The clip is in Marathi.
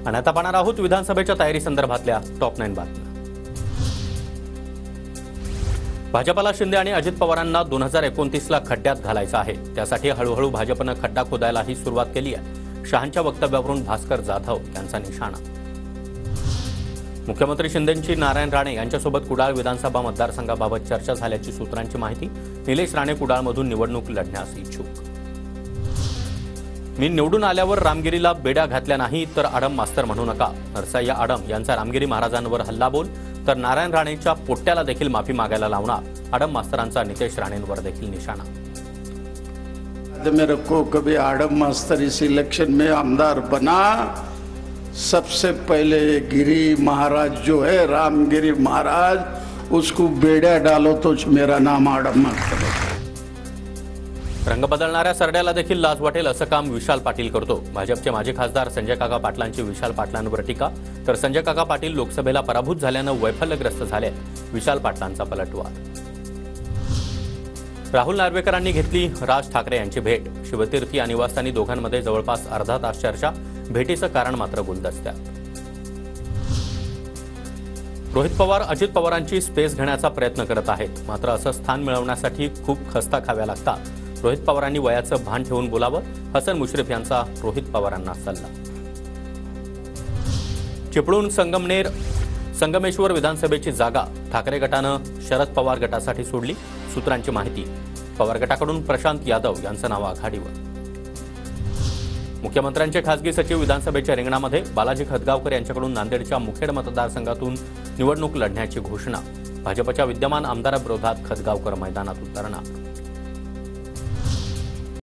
आणि आता पाहणार आहोत विधानसभेच्या तयारी संदर्भातल्या टॉप 9 बातम्या। भाजपला शिंदे आणि अजित पवारांना 2029ला खड्ड्यात घालायचं आहे। त्यासाठी हळूहळू भाजपनं खड्डा खोदायलाही सुरुवात केली आहे। शहांच्या वक्तव्यावरून भास्कर जाधव यांचा निशाणा। मुख्यमंत्री शिंदेंची नारायण राणे यांच्यासोबत कुडाळ विधानसभा मतदारसंघाबाबत चर्चा झाल्याची सूत्रांची माहिती। निलेश राणे कुडाळमधून निवडणूक लढण्यास इच्छुक। मी निवडून आल्यावर रामगिरीला बेड्या घातल्या नाही तर आडम मास्तर म्हणू नका। नरसय्या आडम यांचा रामगिरी महाराजांवर हल्लाबोल तर नारायण राणेंच्या पोट्ट्याला देखील माफी मागायला लावणार। आडम मास्तरांचा नितेश राणेंवर देखील निशाणा। मेरे को कभी आडम मास्तर इस इलेक्शन में आमदार बना, सबसे पहले गिरी महाराज जो है रामगिरी महाराज, उसको बेड्या डालो तो मेरा नाम आडम मास्तर है। रंग बदलणाऱ्या सरड्याला देखील लाज वाटेल असं काम विशाल पाटील करतो। भाजपचे माजी खासदार संजय काका पाटलांची विशाल पाटलांवर टीका तर संजय काका पाटील लोकसभेला पराभूत झाल्यानं वैफल्यग्रस्त झाले। विशाल पाटलांचा पलटवार। राहुल नार्वेकरांनी घेतली राज ठाकरे यांची भेट। शिवतीर्थी या निवासस्थानी दोघांमध्ये जवळपास अर्धा तास चर्चा। भेटीचं कारण मात्र गुलदस्त्यात। रोहित पवार अजित पवारांची स्पेस घेण्याचा प्रयत्न करत आहेत, मात्र असं स्थान मिळवण्यासाठी खूप खस्ता खाव्या लागतात। रोहित पवारांनी वयाचं भान ठेवून बोलावं, हसन मुश्रीफ यांचा रोहित पवारांना सल्ला। चिपळूण संगमेश्वर विधानसभेची जागा ठाकरे गटानं शरद पवार गटासाठी सोडली। सूत्रांची माहिती। पवार गटाकडून प्रशांत यादव यांचं नाव आघाडीवर। मुख्यमंत्र्यांचे खासगी सचिव विधानसभेच्या रिंगणामध्ये। बालाजी खतगावकर यांच्याकडून नांदेडच्या मुखेड मतदारसंघातून निवडणूक लढण्याची घोषणा। भाजपच्या विद्यमान आमदाराविरोधात खतगावकर मैदानात उतरणार।